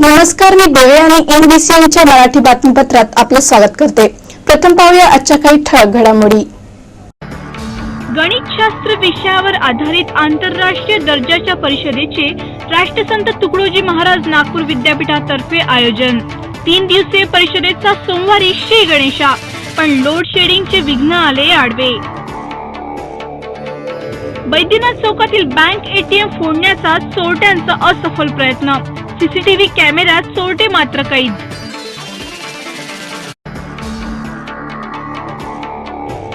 नमस्कार, मी देवे आणि एनबीसीएनच्या मराठी बातमीपत्रात आपलं स्वागत करते। प्रथम पाहूया आजच्या काही ठळक घडामोडी। गणितशास्त्र विषयावर आधारित आंतरराष्ट्रीय दर्जाच्या परिषदेचे राष्ट्रसंत तुकडोजी महाराज नागपूर विद्यापीठातर्फे आयोजन। 3 दिवसीय परिषदेचा सोमवारी श्री गणेशा, पण लोड शेडिंगचे विघ्न आले आडवे। बैद्यनाथ चौकातील बँक एटीएम फोडण्याचा चोरट्यांचा असफल प्रयत्न, सीसीटीव्ही कॅमेऱ्यात चोरटे मात्र कैद।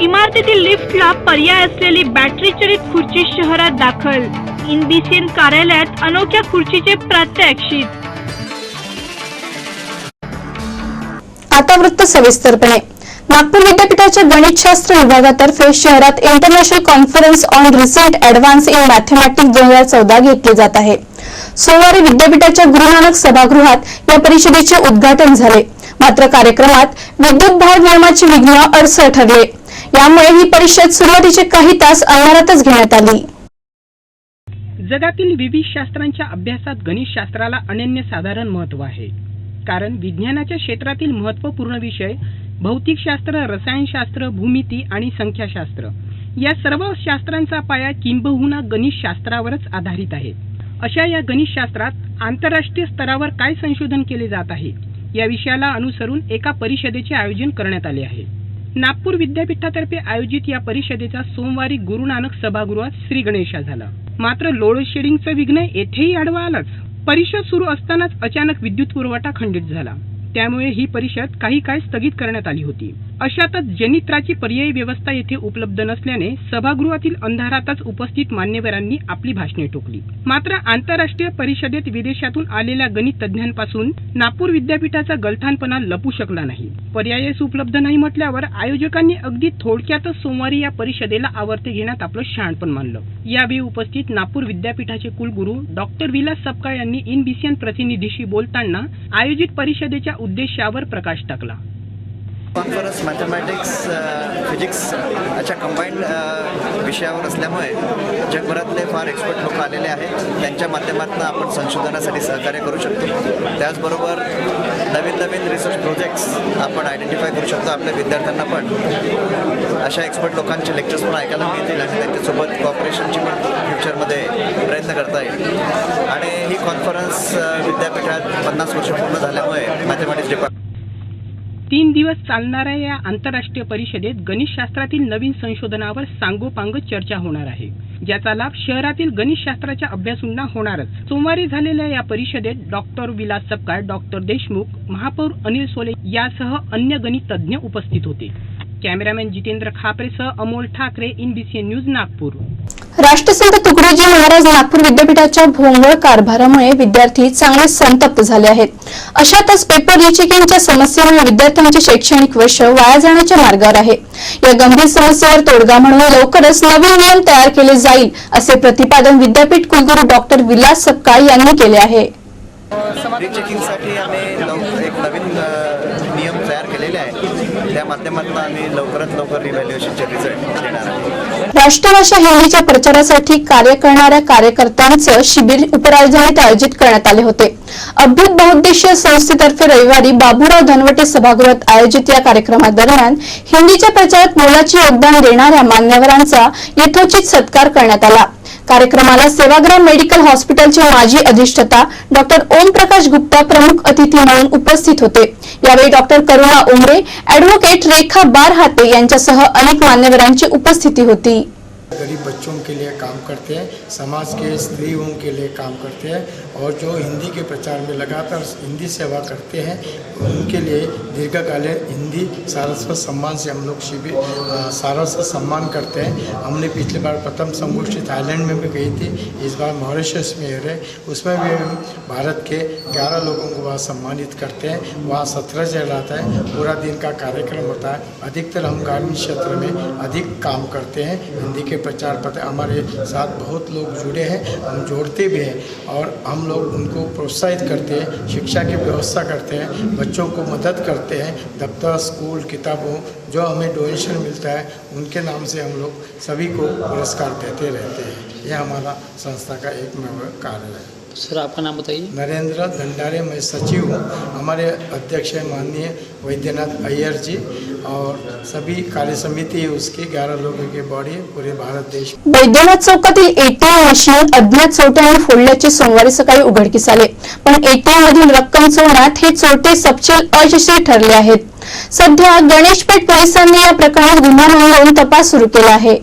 इमारतीतील लिफ्टला पर्याय असलेली बॅटरी चालित खुर्ची शहरात दाखल, एनबीसीएन कार्यालयात अनोख्या खुर्चीचे प्रात्यक्षिक। आता वृत्त सविस्तरपणे। नागपूर विद्यापीठाच्या गणितशास्त्र विभागातर्फे शहरात international conference on recent advance in mathematics 2014 घेतली जात आहे। सोमवारी विद्यापीठाच्या गुरु नानक सभागृहात या परिषदेचे उद्घाटन झाले। मात्र कार्यक्रमात विद्युत भार नियमाचे विघ्न अडसर ठरले। यामुळे ही परिषद सुरुवातीचे काही तास अंधारातच घेण्यात आली। जगातील विविध शास्त्रांच्या अभ्यासात गणितशास्त्राला अनन्यसाधारण महत्त्व आहे। कारण विज्ञानाच्या क्षेत्रातील महत्त्वपूर्ण विषय भौतिकशास्त्र, रसायनशास्त्र, भूमिती आणि संख्याशास्त्र या सर्व शास्त्रांचा पाया किंबहुना गणितशास्त्रावरच आधारित आहे। अशा या गणितशास्त्रात आंतरराष्ट्रीय स्तरावर काय संशोधन केले जात आहे या विषयाला अनुसरून एका परिषदेचे आयोजन करण्यात आले आहे। नागपूर विद्यापीठातर्फे आयोजित या परिषदेचा सोमवारी गुरु नानक सभागृहात श्री गणेशा झाला। मात्र लोड शेडिंगचं विघ्न येथेही आडवा आलंच। परिषद सुरू असतानाच अचानक विद्युत पुरवठा खंडित झाला। त्यामुळे ही परिषद काही काळ स्थगित करण्यात आली होती। अशातच जनित्राची पर्यायी व्यवस्था येथे उपलब्ध नसल्याने सभागृहातील अंधारातच उपस्थित मान्यवरांनी आपली भाषणे ठोकली। मात्र आंतरराष्ट्रीय परिषदेत विदेशातून आलेल्या गणित तज्ज्ञांपासून नागपूर विद्यापीठाचा गलथानपणा लपू शकला नाही। पर्यायच उपलब्ध नाही म्हटल्यावर आयोजकांनी अगदी थोडक्यातच सोमवारी या परिषदेला आवर्ते घेण्यात आपलं शहाणपण मानलं। यावेळी उपस्थित नागपूर विद्यापीठाचे कुलगुरू डॉक्टर विलास सपकाळ यांनी एनबीसीएन प्रतिनिधीशी बोलताना आयोजित परिषदेच्या उद्देशावर प्रकाश टाकला। कॉन्फरन्स मॅथमॅटिक्स, फिजिक्स अशा कंबाईंड विषयावर असल्यामुळे जगभरातले फार एक्सपर्ट लोक आलेले आहेत। त्यांच्या माध्यमातून आपण संशोधनासाठी सहकार्य करू शकतो। त्याचबरोबर नवीन नवीन रिसर्च प्रोजेक्ट्स आपण आयडेंटिफाय करू शकतो। आपल्या विद्यार्थ्यांना पण अशा एक्सपर्ट लोकांचे लेक्चर्स पण ऐकायला मिळतील आणि त्यांच्यासोबत कॉपरेशनची पण फ्युचरमध्ये प्रयत्न करता येईल। आणि ही कॉन्फरन्स विद्यापीठात 50 वर्ष पूर्ण झाल्यामुळे मॅथमॅटिक्स डिपार्टमेंट 3 दिवस चालणाऱ्या या आंतरराष्ट्रीय परिषदेत गणितशास्त्रातील नवीन संशोधनावर सांगोपांग चर्चा होणार आहे, ज्याचा लाभ शहरातील गणितशास्त्राच्या अभ्यासूंना होणारच। सोमवारी झालेल्या या परिषदेत डॉक्टर विलास सपकाळ, डॉक्टर देशमुख, महापौर अनिल सोले यासह अन्य गणित तज्ज्ञ उपस्थित होते। कॅमेरामॅन जितेंद्र खापरेसह अमोल ठाकरे, एनबीसीएन न्यूज, नागपूर। राष्ट्रसंत तुकडोजी महाराज नागपूर विद्यापीठाच्या भोंगळ कारभारामुळे विद्यार्थी चांगले संतप्त झाले आहेत। अशातच पेपर रिचेकिंगच्या समस्येमुळे विद्यार्थ्यांचे शैक्षणिक वर्ष वाया जाण्याच्या मार्गावर आहे। या गंभीर समस्येवर तोडगा म्हणून लवकरच नवीन नियम तयार केले जाईल, असे प्रतिपादन विद्यापीठ कुलगुरू डॉक्टर विलास सपकाळ यांनी केले आहे। रिचेकिंगसाठी आम्ही एक नवीन नियम तयार केलेले आहे। त्या माध्यमातून आम्ही लवकरात लवकर रिव्हॅल्युएशनचे रिझल्ट देणार आहोत। राष्ट्रभाषा हिंदीच्या प्रचारासाठी कार्य करणाऱ्या कार्यकर्त्यांचं शिबिर उपराजधानीत आयोजित करण्यात आले होते। अद्भुत बहुउद्देशीय संस्थेतर्फे रविवारी बाबूराव धनवटे सभागृहात आयोजित या कार्यक्रमादरम्यान हिंदीच्या प्रचारात मोलाचे योगदान देणाऱ्या मान्यवरांचा यथोचित सत्कार करण्यात आला। कार्यक्रमाला सेवाग्राम मेडिकल हॉस्पिटलचे माजी अधिष्ठाता डॉक्टर ओमप्रकाश गुप्ता प्रमुख अतिथी म्हणून उपस्थित होते। यावेळी डॉक्टर करुणा उमरे, ॲडव्होकेट रेखा बारहाते यांच्यासह अनेक मान्यवरांची उपस्थिती होती। गरीब बच्चों के लिए काम करते हैं, समाज के स्त्रियों के लिए काम करते हैं और जो हिंदी के प्रचार में लगातार हिंदी सेवा करते हैं उनके लिए दीर्घकालीन हिंदी सारस्वत सम्मान से हम लोग शिविर सारस्वत सम्मान करते हैं। हमने पिछली बार प्रथम संगोष्ठी थाईलैंड में भी गई थी, इस बार मॉरिशस में हो रहे, उसमें भी हम भारत के 11 लोगों को वहाँ सम्मानित करते हैं। वहाँ 17 जगह रहता है, पूरा दिन का कार्यक्रम होता है। अधिकतर हम ग्रामीण क्षेत्र में अधिक काम करते हैं। हिंदी के प्रचार पत्र हमारे साथ बहुत लोग जुड़े हैं, हम जोड़ते भी हैं और हम लोग उनको प्रोत्साहित करते हैं, शिक्षा की व्यवस्था करते हैं, बच्चों को मदद करते हैं। दफ्तर, स्कूल, किताबों जो हमें डोनेशन मिलता है उनके नाम से हम लोग सभी को पुरस्कार देते रहते हैं। यह हमारा संस्था का एक कार्य है। सर आपका नाम बताइए। नरेंद्र भंडारे, मैं सचिव हूँ। हमारे अध्यक्ष हैं माननीय वैद्यनाथ अय्यर जी और सभी कार्य समिति है उसकी 11 लोगों की बॉडी है पूरे भारत देश। वैद्यनाथ चौकातील एटीएम मशीन अज्ञात चोरट्यांनी फोडल्याचे सोमवारी सकाळी उघडकीस आले, पण एटीएम मधील रक्कम चोरण्यात हे चोरटे सपशेल अयशस्वी ठरले आहेत। सध्या गणेशपेठ पोलिसांनी या प्रकरणात गुन्हा नोंदवून तपास सुरू केला आहे।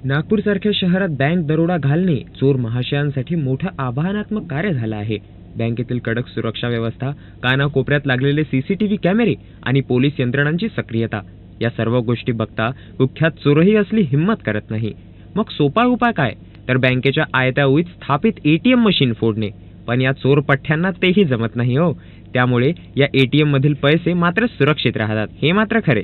नागपूरसारख्या शहरात बँक दरोडा घालणे चोर महाशयांसाठी मोठं आव्हानात्मक कार्य झालं आहे। बँकेतील कडक सुरक्षा व्यवस्था, कानाकोपऱ्यात लागलेले सीसीटीव्ही कॅमेरे आणि पोलीस यंत्रणांची सक्रियता या सर्व गोष्टी बघता कुख्यात चोरही असली हिम्मत करत नाही। मग सोपा उपाय काय? तर बँकेच्या आयत्या ओळीत स्थापित एटीएम मशीन फोडणे। पण या चोरपठ्यांना तेही जमत नाही हो। त्यामुळे या एटीएम मधील पैसे मात्र सुरक्षित राहतात, हे मात्र खरे।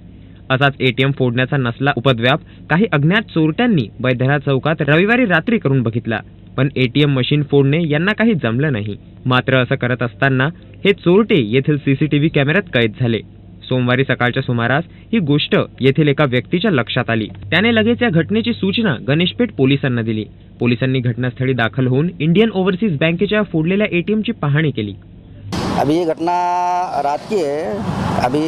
असाच एटीएम फोडण्याचा नसला उपद्व्याप काही अज्ञात चोरट्यांनी वैद्यनाथ चौकात रविवारी रात्री करून बघितला, पण एटीएम मशीन फोडणे यांना काही जमलं नाही। मात्र असं करत असताना हे चोरटे येथील सीसीटीव्ही कॅमेऱ्यात कैद झाले। सोमवारी सकाळच्या सुमारास ही गोष्ट येथील एका व्यक्तीच्या लक्षात आली। त्याने लगेच या घटनेची सूचना गणेशपेठ पोलिसांना दिली। पोलिसांनी घटनास्थळी दाखल होऊन इंडियन ओव्हरसीज बँकेच्या फोडलेल्या एटीएमची पाहणी केली। अभी ये घटना रात की है। अभी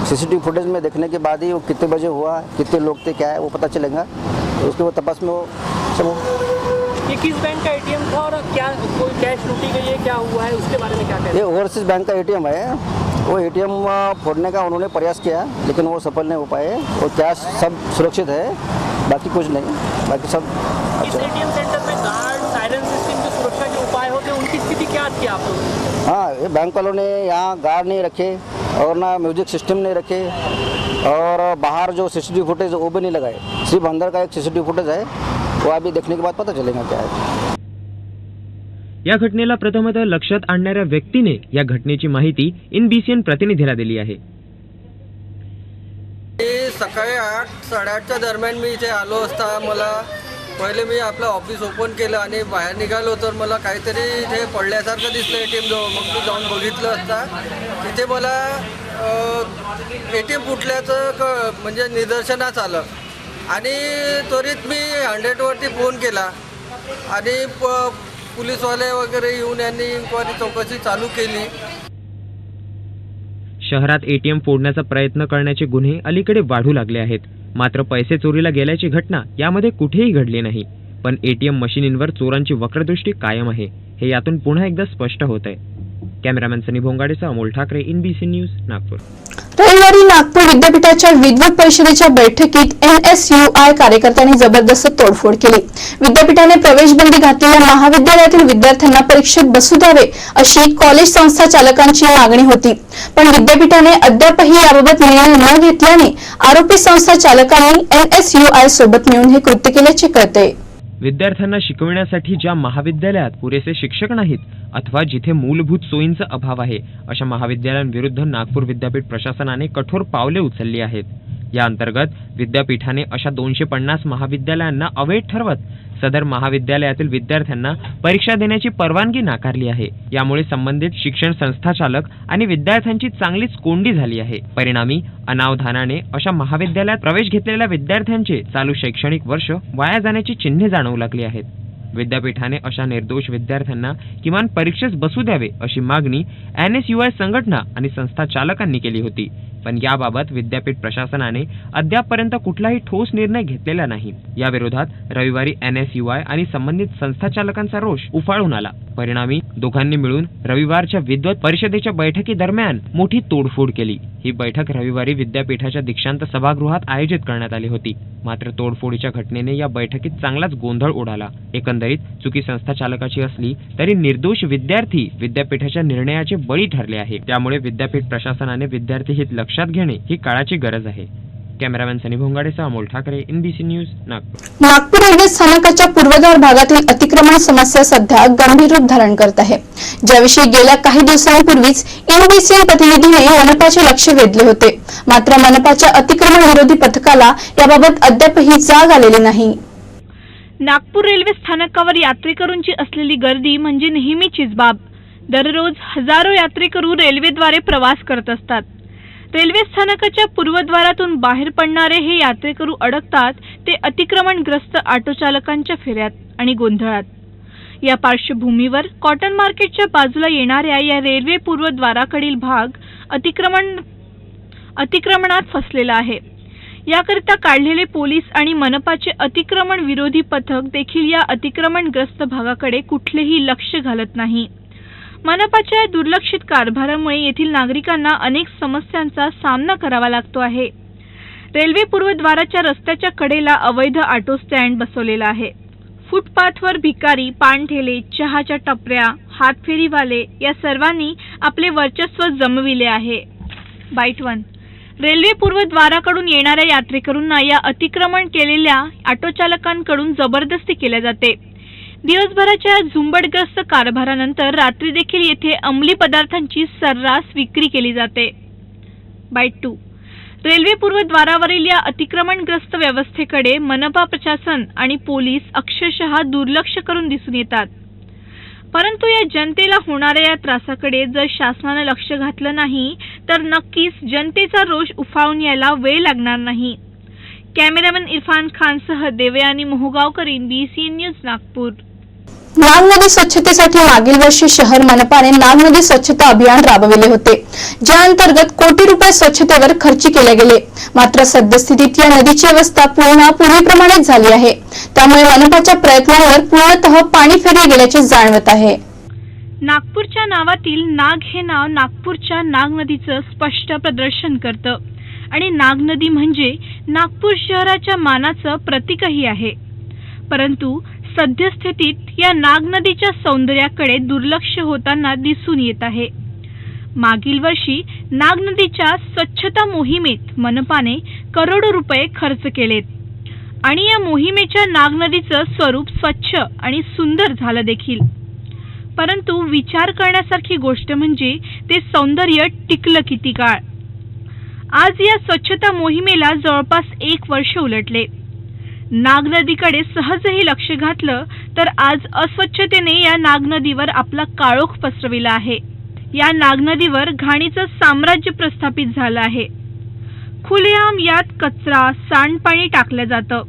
सीसीटीवी फुटेज में देखने के बाद ही वो कितने बजे हुआ, कितने लोग थे, क्या है वो पता चलेगा। तो उसके बाद तपास में वो सब। ये किस बैंक का एटीएम था और क्या कोई कैश लूटी गई है, क्या हुआ है, उसके बारे में क्या कहते हैं? ये ओवरसीज बैंक का एटीएम है। वो एटीएम फोड़ने का उन्होंने प्रयास किया लेकिन वो सफल नहीं हो पाए और कैश सब सुरक्षित है, बाकी कुछ नहीं, बाकी सब इस एटीएम सेंटर में गार्ड, सायरन सिस्टम, जो सुरक्षा के उपाय होते हैं उनकी स्थिति क्या थी आप लोगों? हाँ, ये बैंक वालों ने यहाँ गार्ड नहीं रखे और ना म्यूजिक सिस्टम नहीं रखे और बाहर जो सीसीटीवी फुटेज वो भी नहीं लगाए। सिर्फ अंदर का एक सीसीटीवी फुटेज है, वो अभी देखने के बाद पता चलेगा क्या है। या घटनेला प्रथमतः लक्षात आणणाऱ्या व्यक्तीने या घटनेची माहिती इनबीसीएन प्रतिनिधीला दिली आहे। सकाळी 8-8:30च्या दरम्यान मी इथे आलो असता मला पहिले मी आपलं ऑफिस ओपन केलं आणि बाहेर निघालो तर मला काहीतरी इथे पडल्यासारखं दिसलं एटीएम जवळ। मग मी जाऊन बघितलं असता तिथे मला एटीएम फुटल्याचं म्हणजे निदर्शनास आलं आणि त्वरित मी 100वरती फोन केला आणि पोलीसवाले वगैरे येऊन यांनी इन्क्वायरी चौकशी चालू केली। शहरात एटीएम फोडण्याचा प्रयत्न करण्याचे गुन्हे अलीकडे वाढू लागले आहेत। मात्र पैसे चोरीला गेल्याची घटना यामध्ये कुठेही घडली नाही। पण एटीएम मशीनींवर चोरांची वक्रदृष्टी कायम आहे, हे यातून पुन्हा एकदा स्पष्ट होत आहे। कॅमेरामॅन सनी भोंगाडेसह अमोल ठाकरे, इनबीसी न्यूज, नागपूर। रविवारी नागपूर विद्यापीठाच्या विद्वत परिषदेच्या बैठकीत NSUI कार्यकर्त्यांनी जबरदस्त तोडफोड केली। विद्यापीठाने प्रवेशबंदी घातलेल्या महाविद्यालयातील विद्यार्थ्यांना परीक्षेत बसू द्यावे अशी कॉलेज संस्था चालकांची मागणी होती, पण विद्यापीठाने अद्यापही याबाबत निर्णय न घेतल्याने आरोपी संस्था चालकांनी NSUI सोबत मिळून हे कृत्य केल्याचे कळते। विद्यार्थ्यांना शिकविण्यासाठी ज्या महाविद्यालयात पुरेसे शिक्षक नाहीत अथवा जिथे मूलभूत सोयींचा अभाव आहे अशा महाविद्यालयांविरुद्ध नागपूर विद्यापीठ प्रशासनाने कठोर पावले उचलली आहेत। या अंतर्गत विद्यापीठाने अशा 250 महाविद्यालयांना अवैध ठरवत सदर महाविद्यालयातील विद्यार्थ्यांना परीक्षा देण्याची परवानगी नाकारली आहे। यामुळे संबंधित शिक्षण संस्था चालक आणि विद्यार्थ्यांची चांगलीच कोंडी झाली आहे। परिणामी अनावधानाने अशा महाविद्यालयात प्रवेश घेतलेल्या विद्यार्थ्यांचे चालू शैक्षणिक वर्ष वाया जाण्याची चिन्हे जाणवू लागली आहेत। विद्यापीठाने अशा निर्दोष विद्यार्थ्यांना किमान परीक्षेस बसू द्यावे अशी मागणी NSUI संघटना आणि संस्था चालकांनी केली होती, पण याबाबत विद्यापीठ प्रशासनाने अद्यापपर्यंत कुठलाही ठोस निर्णय घेतलेला नाही। या विरोधात रविवारी NSUI आणि संबंधित संस्था चालकांचा रोष उफाळून आला। परिणामी दोघांनी मिळून रविवारच्या विद्वत परिषदेच्या बैठकीदरम्यान मोठी तोडफोड केली। ही बैठक रविवारी विद्यापीठाच्या दीक्षांत सभागृहात आयोजित करण्यात आली होती। मात्र तोडफोडीच्या घटनेने या बैठकीत चांगलाच गोंधळ उडाला। एकंदरीत चुकी संस्था चालकाची असली तरी निर्दोष विद्यार्थी विद्यापीठाच्या निर्णयाचे बळी ठरले आहे। त्यामुळे विद्यापीठ प्रशासनाने विद्यार्थी हित लक्षात घेणे ही काळाची गरज आहे। कॅमेरामॅन सनी भोंगाडेसह अमोल ठाकरे, इनबीसी न्यूज, नागपूर। नागपूर रेल्वे स्थानकाच्या पूर्वद्वार भागातील अतिक्रमण समस्या सध्या गंभीर रूप धारण करत आहे, ज्याविषयी गेल्या काही दिवसांपूर्वीच इनबीसीएन प्रतिनिधीने मनपाचे लक्ष वेधले होते। मात्र मनपाच्या अतिक्रमण विरोधी पथकाला याबाबत अद्यापही जाग आलेली नाही। नागपूर रेल्वे स्थानकावर यात्रेकरूंची असलेली गर्दी म्हणजे नेहमीचीच बाब। दररोज हजारो यात्रेकरू रेल्वेद्वारे प्रवास करत असतात। रेल्वे स्थानकाच्या पूर्वद्वारातून बाहेर पडणारे हे यात्रेकरू अडकतात ते अतिक्रमणग्रस्त ऑटो चालकांच्या फेऱ्यात आणि गोंधळात। या पार्श्वभूमीवर कॉटन मार्केटच्या बाजूला येणाऱ्या या रेल्वे पूर्वद्वाराकडील भाग अतिक्रमणात फसलेला आहे. याकरिता काढलेले पोलीस आणि मनपाचे अतिक्रमण विरोधी पथक देखील या अतिक्रमणग्रस्त भागाकडे कुठलेही लक्ष घालत नाही. मनपाच्या दुर्लक्षित कारभारामुळे येथील नागरिकांना अनेक समस्यांचा सामना करावा लागतो आहे. रेल्वे पूर्वद्वाराच्या रस्त्याच्या कडेला अवैध ऑटो स्टँड बसवलेला आहे. फुटपाथवर भिकारी, पानठेले, चहाच्या टपऱ्या, हातफेरीवाले या सर्वांनी आपले वर्चस्व जमविले आहे. बाईट 1. रेल्वे पूर्वद्वाराकडून येणाऱ्या यात्रेकरूंना या अतिक्रमण केलेल्या ऑटो चालकांकडून जबरदस्ती केल्या जाते. दिवसभराच्या झुंबडग्रस्त कारभारानंतर रात्री देखील येथे अंमली पदार्थांची सर्रास विक्री केली जाते. बाईट 2. रेल्वे पूर्वद्वारावरील या अतिक्रमणग्रस्त व्यवस्थेकडे मनपा प्रशासन आणि पोलीस अक्षरशः दुर्लक्ष करून दिसून येतात. परंतु या जनतेला होणाऱ्या या त्रासाकडे जर शासनाने लक्ष घातलं नाही तर नक्कीच जनतेचा रोष उफाळून यायला वेळ लागणार नाही. कॅमेरामॅन इरफान खानसह देवयानी मोहगावकर, BCN न्यूज, नागपूर. नाग नदी स्वच्छतेसाठी मागील वर्षी शहर मनपाने नाग नदी स्वच्छता अभियान राबविले होते, ज्या अंतर्गत कोटी रुपये स्वच्छतेवर खर्च केले गेले. मात्र सद्यस्थितीत या नदीची अवस्था पूर्वीप्रमाणेच झाली आहे. त्यामुळे मनपाच्या प्रयत्नांवर पूर्णतः पाणी फिरले गेल्याचे जाणवत आहे. नागपूरच्या नावातील नाग हे नाव नागपूरच्या नाग नदीचं स्पष्ट प्रदर्शन करतं आणि नाग नदी म्हणजे नागपूर शहराच्या मानाचं प्रतीकही आहे. परंतु सद्यस्थितीत या नाग नदीच्या सौंदर्याकडे दुर्लक्ष होताना दिसून येत आहे. मागील वर्षी नाग नदीच्या स्वच्छता मोहिमेत मनपाने करोडो रुपये खर्च केलेत आणि या मोहिमेच्या नाग नदीचं स्वरूप स्वच्छ आणि सुंदर झालं देखील. परंतु विचार करण्यासारखी गोष्ट म्हणजे ते सौंदर्य टिकलं किती काळ. आज या स्वच्छता मोहिमेला जवळपास 1 वर्ष उलटले. नाग नदीकडे सहजही लक्ष घातलं तर आज अस्वच्छतेने या नाग नदीवर आपला काळोख पसरविला आहे. या नाग नदीवर घाणीचं साम्राज्य प्रस्थापित झालं आहे. खुलेआम यात कचरा, सांडपाणी टाकलं जातं.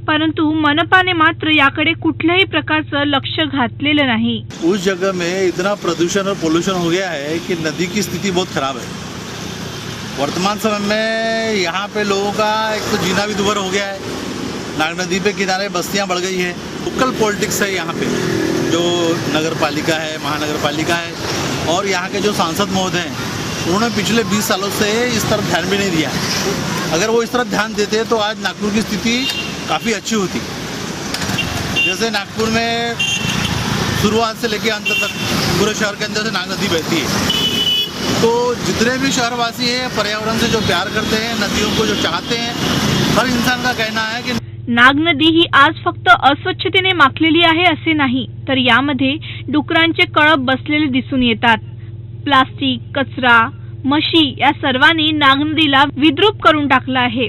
परंतु मनपाने मात्र याकडे कुठल्याही प्रकारचं लक्ष घातलेलं नाही. उस जगह में इतना प्रदूषण और पोल्यूशन हो गया है कि नदी की स्थिति बहुत खराब है. वर्तमान समय में यहाँ पे लोगों का एक तो जीना भी दुभर हो गया है. नाग नदी पे किनारे बस्तियाँ बढ़ गई है. लोकल पॉलिटिक्स है यहाँ पे, जो नगर पालिका है, महानगर पालिका है और यहाँ के जो सांसद महोदय हैं, उन्होंने पिछले 20 सालों से इस तरफ ध्यान भी नहीं दिया. अगर वो इस तरफ ध्यान देते तो आज नागपुर की स्थिति काफ़ी अच्छी होती. जैसे नागपुर में शुरुआत से लेकर अंत तक पूरे शहर के अंदर से नाग नदी बहती है. तो जितने भी शहरवासी हैं पर्यावरण से जो प्यार करते हैं, नदियों को जो चाहते हैं, हर इंसान का कहना है कि नाग नदी ही आज फक्त अस्वच्छतेने माखलेली आहे असे नाही, तर यामध्ये डुकरांचे कळप बसलेले दिसून येतात. प्लास्टिक, कचरा, म्हशी या सर्वांनी नाग नदीला विद्रूप करून टाकलं आहे.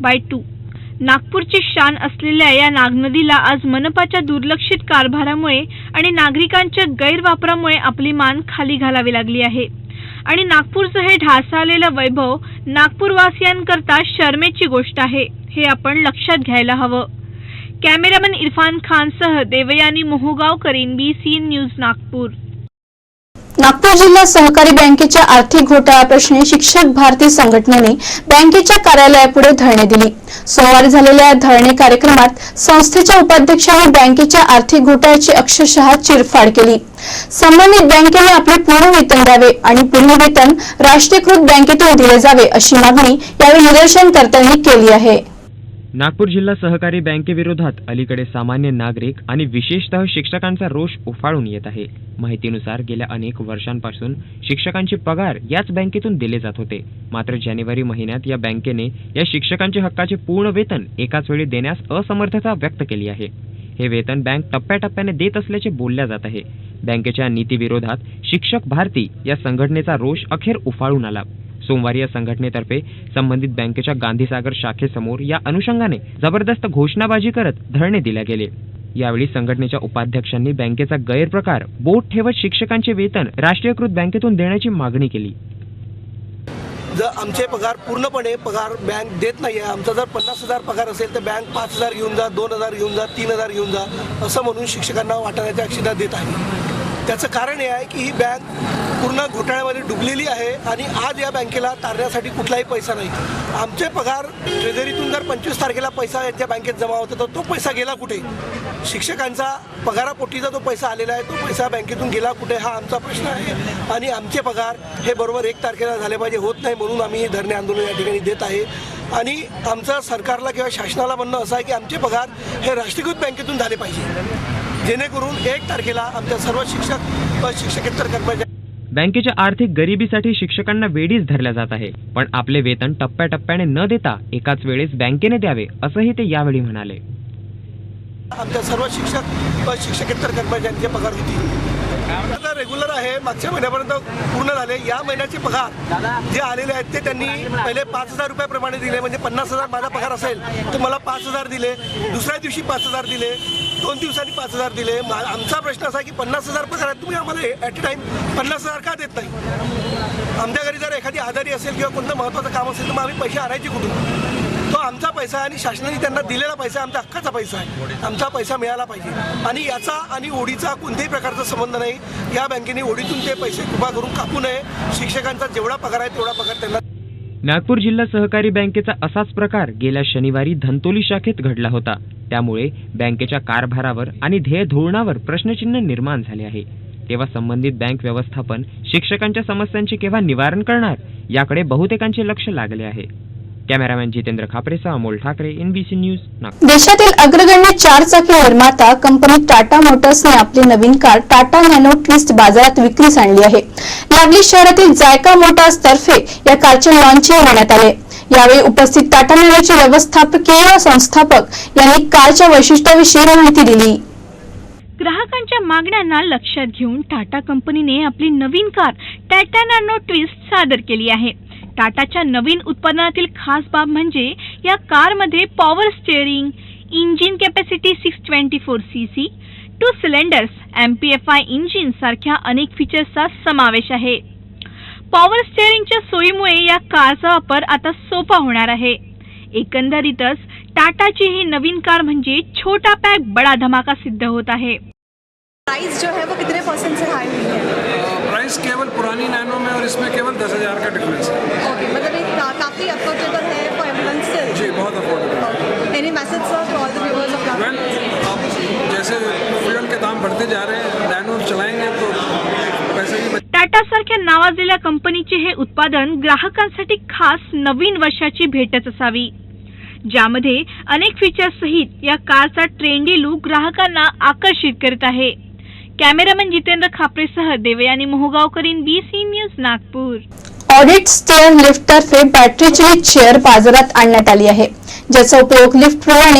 बाईट 2. नागपूरची शान असलेल्या या नाग नदीला आज मनपाच्या दुर्लक्षित कारभारामुळे आणि नागरिकांच्या गैरवापरामुळे आपली मान खाली घालावी लागली आहे आणि नागपूरचं हे ढासळलेलं वैभव नागपूरवासियांकरता शरमेची गोष्ट आहे, हे आपण लक्षात घ्यायला हवं. कॅमेरामॅन इरफान खानसह देवयानी मोहगावकर, BCN न्यूज, नागपूर. नागपूर जिल्हा सहकारी बँकेच्या आर्थिक घोटाळ्याप्रश्नी शिक्षक भारती संघटनेने बँकेच्या कार्यालयापुढे धरणे दिली. सोमवारी झालेल्या धरणे कार्यक्रमात संस्थेच्या उपाध्यक्षांनी बँकेच्या आर्थिक घोटाळ्याची अक्षरशः चिरफाड केली. संबंधित बँकेने आपले पूर्ण वेतन द्यावे आणि पूर्ण वेतन राष्ट्रीयकृत बँकेतून दिले जावे अशी मागणी यावेळी निदर्शनकर्त्यांनी केली आहे. नागपूर जिल्हा सहकारी बँकेविरोधात अलीकडे सामान्य नागरिक आणि विशेषतः शिक्षकांचा रोष उफाळून येत आहे. माहितीनुसार गेल्या अनेक वर्षांपासून शिक्षकांचे पगार याच बँकेतून दिले जात होते. मात्र जानेवारी महिन्यात या बँकेने या शिक्षकांचे हक्काचे पूर्ण वेतन एकाच वेळी देण्यास असमर्थता व्यक्त केली आहे. हे वेतन बँक टप्प्याटप्प्याने देत असल्याचे बोलल्या जात आहे. बँकेच्या नीतीविरोधात शिक्षक भारती या संघटनेचा रोष अखेर उफाळून आला. सोमवारी या संघटनेतर्फे संबंधित बँकेच्या गांधीसागर शाखेसमोर या अनुषंगाने जबरदस्त घोषणाबाजी करत धरणे दिले गेले. यावेळी संघटनेच्या उपाध्यक्षांनी बँकेचा गैरप्रकार बोट ठेवत शिक्षकांचे वेतन राष्ट्रीयकृत बँकेतून देण्याची मागणी केली. जर आमचे पगार पूर्णपणे पगार बँक देत नाही आहे. आमचा जर 50,000 पगार असेल तर बँक 5,000 घेऊन जा, 2,000 घेऊन जा, 3,000 घेऊन जा असं म्हणून शिक्षकांना वाटाण्याच्या अक्षिता देत आहे. त्याचं कारण हे आहे की ही बँक पूर्ण घोटाळ्यामध्ये डुबलेली आहे आणि आज या बँकेला तारण्यासाठी कुठलाही पैसा नाही. आमचे पगार ट्रेझरीतून जर 25 तारखेला पैसा यांच्या बँकेत जमा होतो तर तो पैसा गेला कुठे? शिक्षकांचा पगारापोटीचा जो पैसा आलेला आहे तो पैसा बँकेतून गेला कुठे हा आमचा प्रश्न आहे. आणि आमचे पगार हे बरोबर 1 तारखेला झाले पाहिजे, होत नाही म्हणून आम्ही हे धरणे आंदोलन या ठिकाणी देत आहे. आणि आमचं सरकारला किंवा शासनाला म्हणणं असं आहे की आमचे पगार हे राष्ट्रीयकृत बँकेतून झाले पाहिजे, जेणेकरून 1 तारखेला आमच्या सर्व शिक्षक व शिक्षकेतर कर्मचारी. बँकेच्या आर्थिक गरिबीसाठी शिक्षकांना वेडीच धरल्या जात आहे, पण आपले वेतन टप्प्याटप्प्याने न देता एकाच वेळेस बँकेने द्यावे असंही ते यावेळी म्हणाले. आमच्या सर्व शिक्षक व शिक्षकेतर कर्मचाऱ्यांचे पगार होतील. आता रेग्युलर आहे, मागच्या महिन्यापर्यंत पूर्ण झाले. या महिन्याचे पगार जे आलेले आहेत ते त्यांनी पहिले 5,000 रुपयाप्रमाणे दिले. म्हणजे 50,000 माझा पगार असेल तर मला 5,000 दिले, दुसऱ्या दिवशी 5,000 दिले, 2 दिवसांनी 5,000 दिले. आमचा प्रश्न असा आहे की 50,000 पगार आहे, तुम्ही आम्हाला ॲट अ टाईम 50,000 का देत नाही? आमच्या घरी जर एखादी आजारी असेल किंवा कोणतं महत्त्वाचं काम असेल तर मग आम्ही पैसे आणायचे कुठून? तो आमचा पैसा आहे आणि शासनाने त्यांना दिलेला पैसा आमच्या हक्काचा पैसा आहे. आमचा पैसा मिळाला पाहिजे आणि याचा आणि ओढीचा कोणत्याही प्रकारचा संबंध नाही. या बँकेने ओढीतून ते पैसे कृपा करून कापू नये. शिक्षकांचा जेवढा पगार आहे तेवढा पगार त्यांना. नागपूर जिल्हा सहकारी बँकेचा असाच प्रकार गेल्या शनिवारी धंतोली शाखेत घडला होता. त्यामुळे बँकेच्या कारभारावर आणि ध्येय धोरणावर प्रश्नचिन्ह निर्माण झाले आहे. तेव्हा संबंधित बँक व्यवस्थापन शिक्षकांच्या समस्यांचे केव्हा निवारण करणार याकडे बहुतेकांचे लक्ष लागले आहे. कॅमेरामॅन जितेंद्र खापरेसह अमोल ठाकरे, NBC न्यूज, नागपूर. देशातील अग्रगण्य 4 चाकी निर्माता कंपनी टाटा मोटर्सने आपली नवीन कार टाटा नॅनो ट्विस्ट बाजारात विक्रीस आणली आहे. नागली शहरातील जायका मोटार्स तर्फे या कारचे लॉन्चिंग करण्यात आले. यावेळी उपस्थित टाटा नॅनोचे व्यवस्थापकीय संस्थापक यांनी कारच्या वैशिष्ट्याविषयी माहिती दिली. ग्राहकांच्या मागण्यांना लक्षात घेऊन टाटा कंपनीने आपली नवीन कार टाटा नॅनो ट्विस्ट सादर केली आहे. टाटाच्या नवीन उत्पादनातील खास बाब म्हणजे या कारमध्ये power steering, engine capacity 624 cc, 2 cylinders, MPFI engine सारख्या अनेक फीचर्सचा समावेश आहे. पॉवर स्टीअरिंगच्या सोयीमुळे या कारचा वापर आता सोपा होणार आहे. एकंदरीतच टाटाची ही नवीन कार म्हणजे छोटा पैक बड़ा धमाका सिद्ध होत आहे. प्राइस जो है वो कितने % से हाई हुई है? प्राइस केवल पुरानी नैनो में और इसमें केवल 10,000 का डिफरेंस है. ओके, मतलब ये काफ़ी अफोर्डेबल है फॉर एवरीवन स्टिल. जी, बहुत affordable. Any message sir to all the viewers of Tata? Well, अब जैसे फ्यूल के दाम बढ़ते जा रहे हैं, नैनो चलाएंगे तो पैसे भी. टाटा सारख्या नावाजलेल्या कंपनीचे हे उत्पादन ग्राहकांसाठी खास नवीन वर्षाची भेटच असावी, ज्यामध्ये अनेक फीचर्स सहित या कारचा ट्रेंडी लुक ग्राहकांना आकर्षित करत आहे. कॅमेरामॅन जितेंद्र खापरेसह Devyani Mohgaonkar, NBC news, Nagpur. Audit stair लिफ्टतर्फे बॅटरी चालित चेअर बाजारात आणण्यात आली आहे, ज्याचा उपयोग लिफ्टप्रमाणे